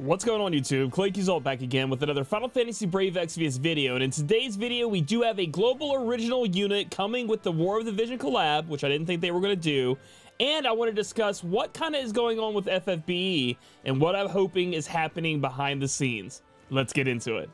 What's going on, YouTube? Claic Yuzolt back again with another Final Fantasy Brave Exvius video, and in today's video we do have a global original unit coming with the War of the Vision collab, which I didn't think they were going to do, and I want to discuss what kind of is going on with FFBE and what I'm hoping is happening behind the scenes. Let's get into it.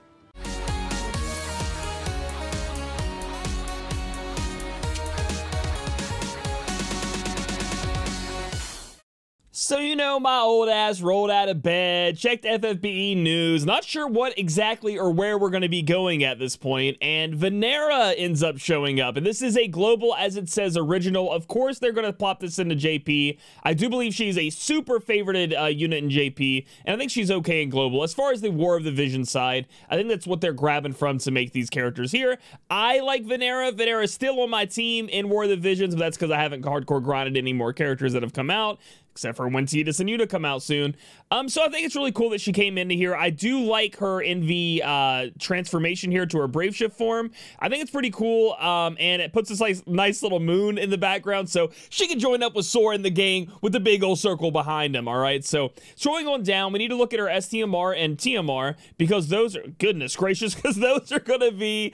So, you know, my old ass rolled out of bed, checked FFBE news, not sure what exactly or where we're going to be going at this point, and Vinera ends up showing up. And this is a global, as it says, original. Of course, they're going to plop this into JP. I do believe she's a super favorited unit in JP, and I think she's okay in global. As far as the War of the Vision side, I think that's what they're grabbing from to make these characters here. I like Vinera. Vinera is still on my team in War of the Visions, but that's because I haven't hardcore grinded any more characters that have come out, except for when Tidus and Yuta come out soon. So I think it's really cool that she came into here. I do like her in the transformation here to her Brave Shift form. I think it's pretty cool, and it puts this like nice little moon in the background, so she can join up with Sora in the gang with the big old circle behind him. All right, so scrolling on down, we need to look at her Stmr and TMR, because those are, goodness gracious, because those are going to be,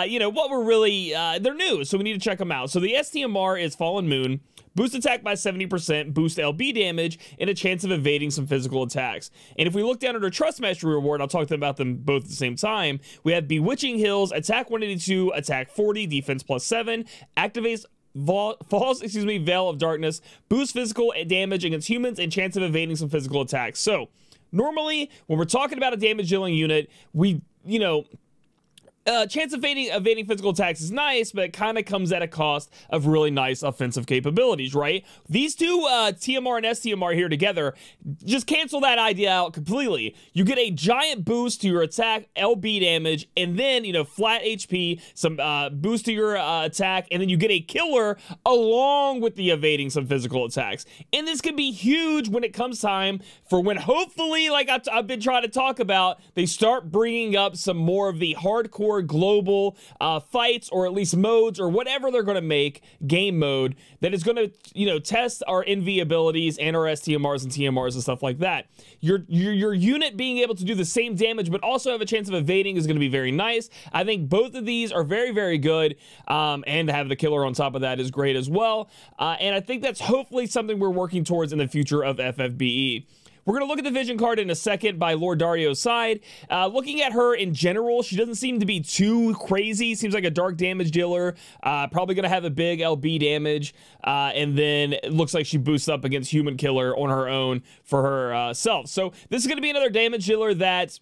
you know, what we're really, they're new, so we need to check them out. So the Stmr is Fallen Moon. Boost attack by 70%, boost LB damage, and a chance of evading some physical attacks. And if we look down at our Trust Mastery reward, I'll talk about them both at the same time. We have Bewitching Hills, attack 182, attack 40, defense +7, activates Veil of Darkness, boost physical damage against humans, and chance of evading some physical attacks. So, normally, when we're talking about a damage dealing unit, we, you know, chance of evading physical attacks is nice, but it kind of comes at a cost of really nice offensive capabilities, right? These two, TMR and STMR here together, just cancel that idea out completely. You get a giant boost to your attack, LB damage, and then, you know, flat HP, some boost to your attack, and then you get a killer along with the evading some physical attacks. And this can be huge when it comes time for when, hopefully, like I've been trying to talk about, they start bringing up some more of the hardcore global fights, or at least modes, or whatever they're going to make, game mode, that is going to, you know, test our NV abilities and our STMRs and TMRs and stuff like that. Your unit being able to do the same damage but also have a chance of evading is going to be very nice. I think both of these are very, very good, and to have the killer on top of that is great as well, and I think that's hopefully something we're working towards in the future of FFBE. We're going to look at the vision card in a second by Lord Dario's side. Looking at her in general, she doesn't seem to be too crazy. Seems like a dark damage dealer. Probably going to have a big LB damage. And then it looks like she boosts up against Human Killer on her own for herself. So this is going to be another damage dealer that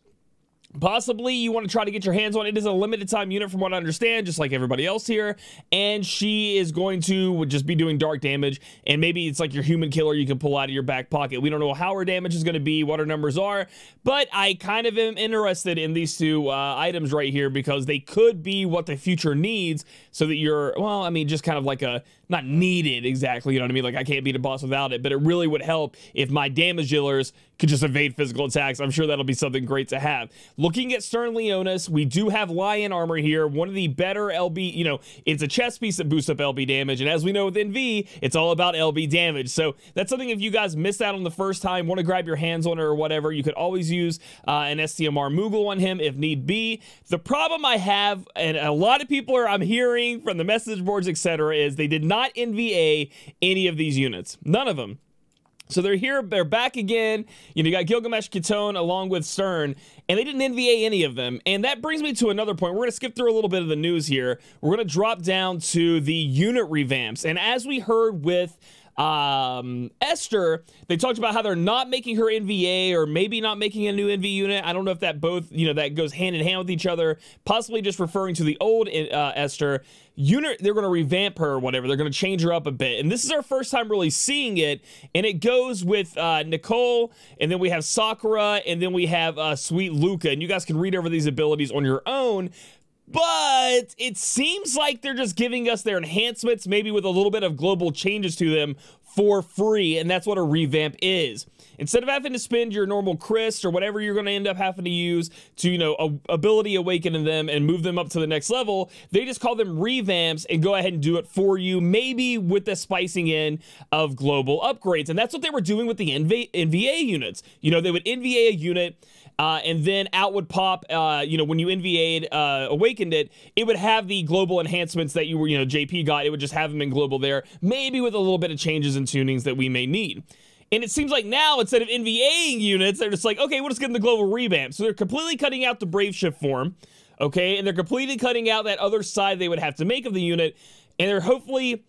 possibly you want to try to get your hands on. It is a limited time unit from what I understand, just like everybody else here, and she is going to just be doing dark damage, and maybe it's like your Human Killer you can pull out of your back pocket. We don't know how her damage is going to be, what her numbers are, but I kind of am interested in these two items right here, because they could be what the future needs, so that you're, well, I mean, just kind of like a, not needed exactly, you know what I mean, like I can't beat a boss without it, but it really would help if my damage dealers could just evade physical attacks. I'm sure that'll be something great to have. Looking at Stern Leonis, we do have Lion armor here, one of the better LB, you know, it's a chest piece that boosts up LB damage, and as we know with NV, it's all about LB damage, so that's something if you guys missed out on the first time, want to grab your hands on it or whatever, you could always use an STMR Moogle on him if need be. The problem I have, and a lot of people are, I'm hearing from the message boards, etc., is they did not NVA any of these units. None of them. So they're here, they're back again. You know, you got Gilgamesh Kitone along with Stern, and they didn't NVA any of them. And that brings me to another point. We're going to skip through a little bit of the news here. We're going to drop down to the unit revamps. And as we heard with Esther, they talked about how they're not making her NVA, or maybe not making a new NV unit. I don't know if that both, you know, that goes hand in hand with each other, possibly just referring to the old Esther unit. They're going to revamp her or whatever. They're going to change her up a bit, and this is our first time really seeing it, and it goes with Nicole, and then we have Sakura, and then we have Sweet Luca, and you guys can read over these abilities on your own. But it seems like they're just giving us their enhancements, maybe with a little bit of global changes to them for free, and that's what a revamp is. Instead of having to spend your normal crest or whatever you're going to end up having to use to, you know, ability awaken them and move them up to the next level, they just call them revamps and go ahead and do it for you, maybe with the spicing in of global upgrades. And that's what they were doing with the NVA units. You know, they would NVA a unit, and then out would pop, you know, when you NVA'd, awakened it, it would have the global enhancements that you were, you know, JP got. It would just have them in global there, maybe with a little bit of changes and tunings that we may need. And it seems like now, instead of NVAing units, they're just like, okay, we'll just get in the global revamp. So they're completely cutting out the Brave shift form, okay? And they're completely cutting out that other side they would have to make of the unit, and they're hopefully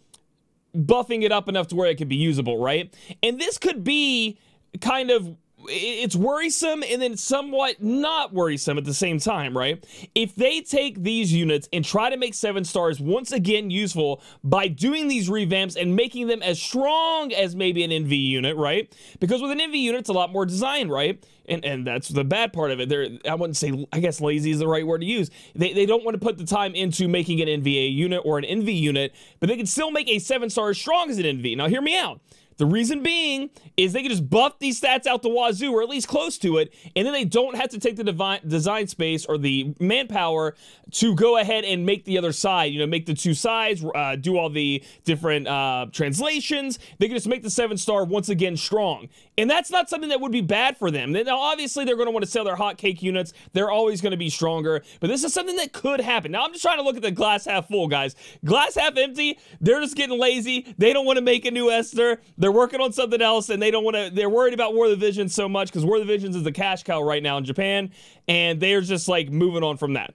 buffing it up enough to where it could be usable, right? And this could be kind of, it's worrisome and then somewhat not worrisome at the same time, right? If they take these units and try to make 7 stars once again useful by doing these revamps and making them as strong as maybe an NV unit, right? Because with an NV unit, it's a lot more design, right? And that's the bad part of it. I wouldn't say, I guess lazy is the right word to use. They don't want to put the time into making an NVA unit or an NV unit, but they can still make a 7 star as strong as an NV. Now, hear me out. The reason being is they can just buff these stats out the wazoo, or at least close to it, and then they don't have to take the design space or the manpower to go ahead and make the other side, you know, make the 2 sides, do all the different translations. They can just make the 7 star once again strong. And that's not something that would be bad for them. Now, obviously, they're going to want to sell their hotcake units. They're always going to be stronger, but this is something that could happen. Now, I'm just trying to look at the glass half full, guys. Glass half empty, they're just getting lazy. They don't want to make a new Esther. They're working on something else, and they don't want to, they're worried about War of the Visions so much because War of the Visions is the cash cow right now in Japan, and they're just like moving on from that.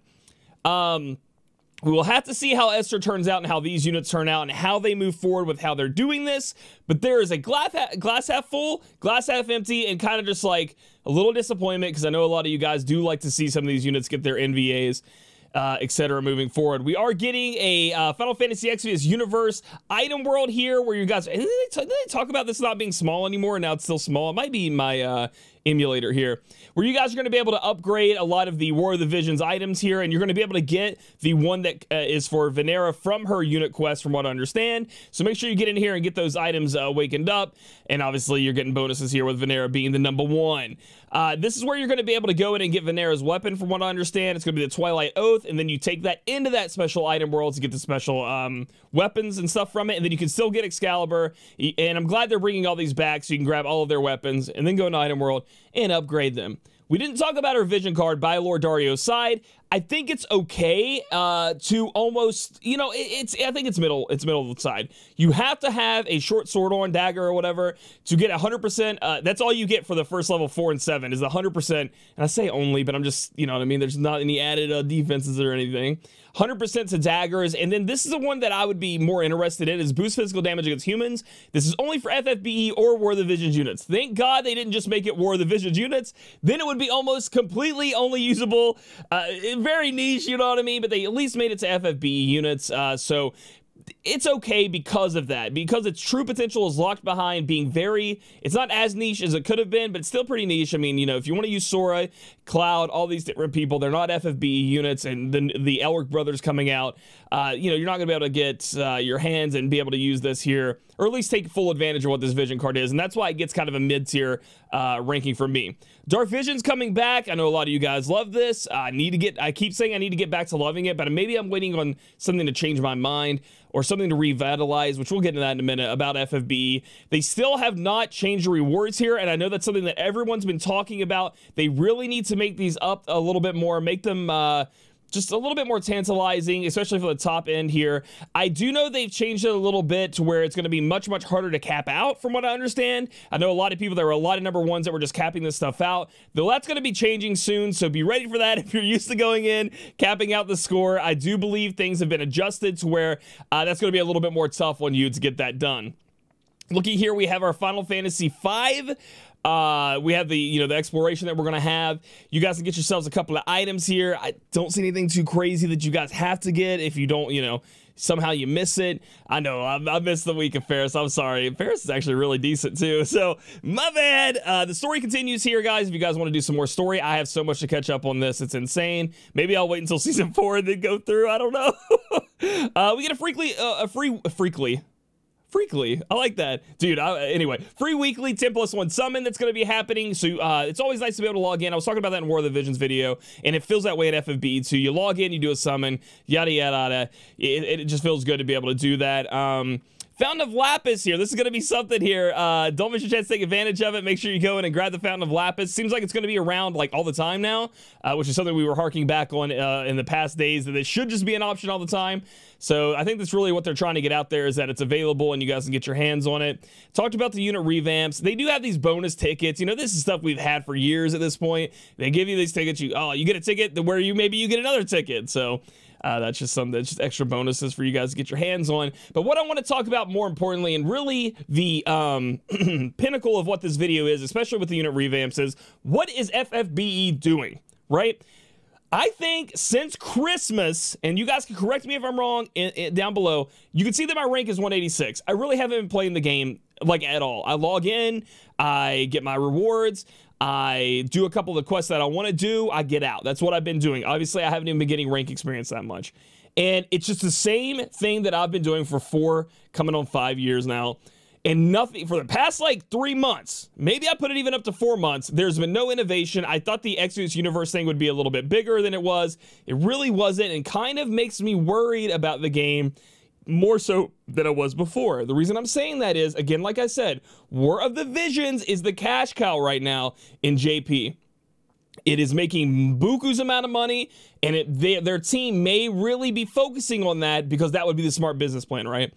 We will have to see how Esther turns out and how these units turn out and how they move forward with how they're doing this. But there is a glass half full, glass half empty, and kind of just like a little disappointment because I know a lot of you guys do like to see some of these units get their NVAs, etc. moving forward. We are getting a Final Fantasy Exvius universe item world here where you guys, and they talk about this not being small anymore, and now it's still small. It might be my emulator here, where you guys are going to be able to upgrade a lot of the War of the Visions items here, and you're going to be able to get the one that is for Vinera from her unit quest, from what I understand. So make sure you get in here and get those items wakened up, and obviously you're getting bonuses here with Vinera being the #1. This is where you're going to be able to go in and get Vinera's weapon, from what I understand. It's going to be the Twilight Oath, and then you take that into that special item world to get the special weapons and stuff from it, and then you can still get Excalibur, and I'm glad they're bringing all these back so you can grab all of their weapons, and then go into item world and upgrade them. We didn't talk about our vision card by Lord Dario's side. I think it's okay to almost, you know, I think it's middle of the side. You have to have a short sword on, dagger or whatever, to get 100%. That's all you get for the first level 4 and 7 is the 100%. And I say only, but I'm just, you know what I mean? There's not any added defenses or anything. 100% to daggers, and then this is the one that I would be more interested in, is boost physical damage against humans. This is only for FFBE or War of the Visions units. Thank God they didn't just make it War of the Visions units. Then it would be almost completely only usable, very niche, you know what I mean? But they at least made it to FFBE units, so it's okay because of that, because its true potential is locked behind being very, it's not as niche as it could have been, but it's still pretty niche. I mean, you know, if you want to use Sora, Cloud, all these different people, they're not FFBE units, and the Elric brothers coming out, you know, you're not going to be able to get your hands and be able to use this here, or at least take full advantage of what this vision card is, and that's why it gets kind of a mid-tier ranking for me. Dark Vision's coming back. I know a lot of you guys love this. I keep saying I need to get back to loving it, but maybe I'm waiting on something to change my mind, or something to revitalize, which we'll get into that in a minute, about FFBE. They still have not changed the rewards here, and I know that's something that everyone's been talking about. They really need to make these up a little bit more, make them just a little bit more tantalizing, especially for the top end here. I do know they've changed it a little bit to where it's going to be much, much harder to cap out, from what I understand. I know a lot of people, there were a lot of #1s that were just capping this stuff out. Though that's going to be changing soon, so be ready for that if you're used to going in, capping out the score. I do believe things have been adjusted to where that's going to be a little bit more tough on you to get that done. Looking here, we have our Final Fantasy V. We have the, you know, the exploration that we're going to have. You guys can get yourselves a couple of items here. I don't see anything too crazy that you guys have to get if you don't, you know, somehow you miss it. I know, I missed the week of Ferris. I'm sorry. Ferris is actually really decent too, so my bad. The story continues here, guys. If you guys want to do some more story, I have so much to catch up on this. It's insane. Maybe I'll wait until season 4 and then go through. I don't know. We get a Freakly. I like that. Dude, anyway, free weekly 10+1 summon that's going to be happening. So it's always nice to be able to log in. I was talking about that in War of the Visions video, and it feels that way at FFBE too. You log in, you do a summon, yada, yada, yada. It just feels good to be able to do that. Fountain of Lapis here. This is going to be something here. Don't miss your chance to take advantage of it. Make sure you go in and grab the Fountain of Lapis. Seems like it's going to be around like all the time now, which is something we were harking back on in the past days, that it should just be an option all the time. So I think that's really what they're trying to get out there, is that it's available and you guys can get your hands on it. Talked about the unit revamps. They do have these bonus tickets. You know, this is stuff we've had for years at this point. They give you these tickets. You get a ticket where maybe you get another ticket. So that's just something that's just extra bonuses for you guys to get your hands on. But what I want to talk about more importantly, and really the pinnacle of what this video is, especially with the unit revamps, is what is FFBE doing, right? I think since Christmas, and you guys can correct me if I'm wrong down below, you can see that my rank is 186. I really haven't been playing the game like at all. I log in, I get my rewards, I do a couple of the quests that I want to do, I get out. That's what I've been doing. Obviously, I haven't even been getting rank experience that much. And it's just the same thing that I've been doing for 4, coming on 5 years now. And nothing for the past like 3 months. Maybe I put it even up to 4 months. There's been no innovation. I thought the Exvius universe thing would be a little bit bigger than it was. It really wasn't, and kind of makes me worried about the game more so than it was before. The reason I'm saying that is, again, like I said, War of the Visions is the cash cow right now in JP. It is making buku's amount of money, and their team may really be focusing on that because that would be the smart business plan, right?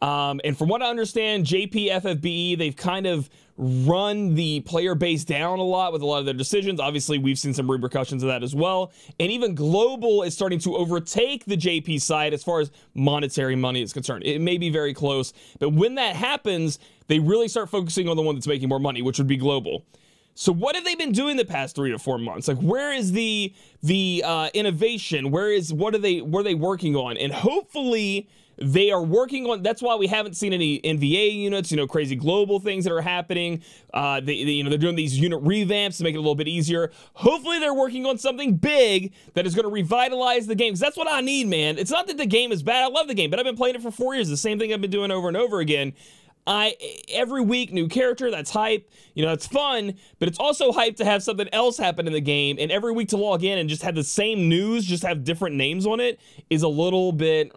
And from what I understand, JP, FFBE, they've kind of run the player base down a lot with a lot of their decisions. Obviously, we've seen some repercussions of that as well. And even Global is starting to overtake the JP side as far as monetary money is concerned. It may be very close, but when that happens, they really start focusing on the one that's making more money, which would be Global. So what have they been doing the past 3 to 4 months? Like, where is the innovation? What are they working on? And hopefully they are working on, that's why we haven't seen any NVA units, you know, crazy global things that are happening. They're doing these unit revamps to make it a little bit easier. Hopefully they're working on something big that is going to revitalize the game, because that's what I need, man. It's not that the game is bad. I love the game, but I've been playing it for 4 years. The same thing I've been doing over and over again. Every week, new character, that's hype. You know, it's fun, but it's also hype to have something else happen in the game. And every week to log in and just have the same news, just have different names on it, is a little bit,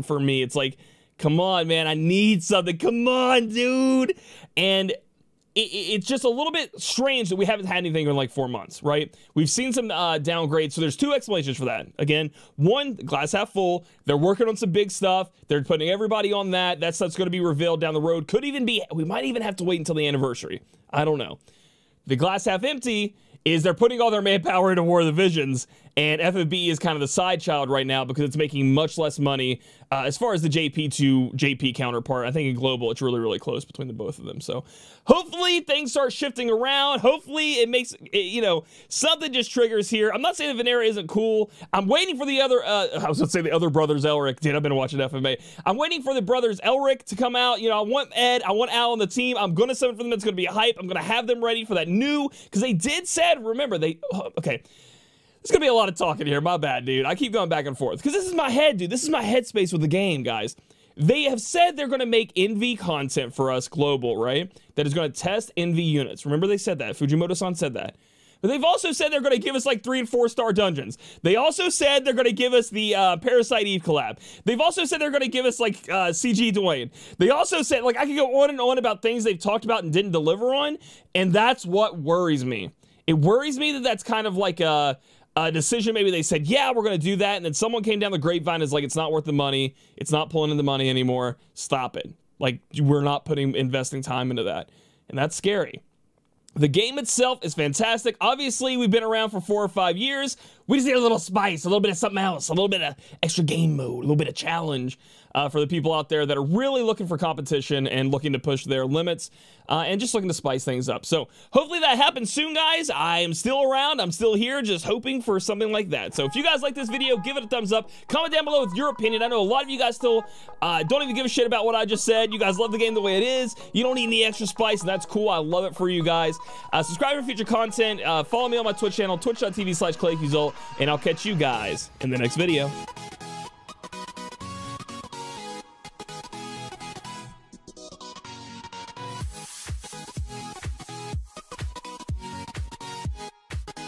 for me. It's like, come on, man, I need something. Come on, dude. And it's just a little bit strange that we haven't had anything in like 4 months, right? We've seen some downgrades, so there's 2 explanations for that. Again, one, glass half full. They're working on some big stuff. They're putting everybody on that. That stuff's going to be revealed down the road. Could even be, we might even have to wait until the anniversary. I don't know. The glass half empty is they're putting all their manpower into War of the Visions, and FFBE is kind of the side child right now because it's making much less money as far as the JP to JP counterpart. I think in Global, it's really, really close between the both of them. So hopefully things start shifting around. Hopefully it makes, you know, something just triggers here. I'm not saying that Vinera isn't cool. I'm waiting for the other, I was going to say the other brothers Elric. Dude, I've been watching FMA. I'm waiting for the brothers Elric to come out. You know, I want Ed, I want Al on the team. I'm going to summon for them. It's going to be a hype. I'm going to have them ready for that new, because they did said, remember, okay. There's gonna be a lot of talking here. My bad, dude. I keep going back and forth because this is my head, dude. This is my headspace with the game, guys. They have said they're gonna make NV content for us global, right? That is gonna test NV units. Remember they said that. Fujimoto-san said that. But they've also said they're gonna give us like 3- and 4-star dungeons. They also said they're gonna give us the Parasite Eve collab. They've also said they're gonna give us like CG Dwayne. They also said, like, I could go on and on about things they've talked about and didn't deliver on, and that's what worries me. It worries me that that's kind of like a decision. Maybe they said, yeah, we're going to do that, and then someone came down the grapevine and is like, it's not worth the money. It's not pulling in the money anymore. Stop it. Like, we're not investing time into that. And that's scary. The game itself is fantastic. Obviously, we've been around for 4 or 5 years. We just need a little spice, a little bit of something else, a little bit of extra game mode, a little bit of challenge for the people out there that are really looking for competition and looking to push their limits and just looking to spice things up. So hopefully that happens soon, guys. I am still around. I'm still here, just hoping for something like that. So if you guys like this video, give it a thumbs up. Comment down below with your opinion. I know a lot of you guys still don't even give a shit about what I just said. You guys love the game the way it is. You don't need any extra spice, and that's cool. I love it for you guys. Subscribe for future content. Follow me on my Twitch channel, twitch.tv/ClaicYuzolt, and I'll catch you guys in the next video.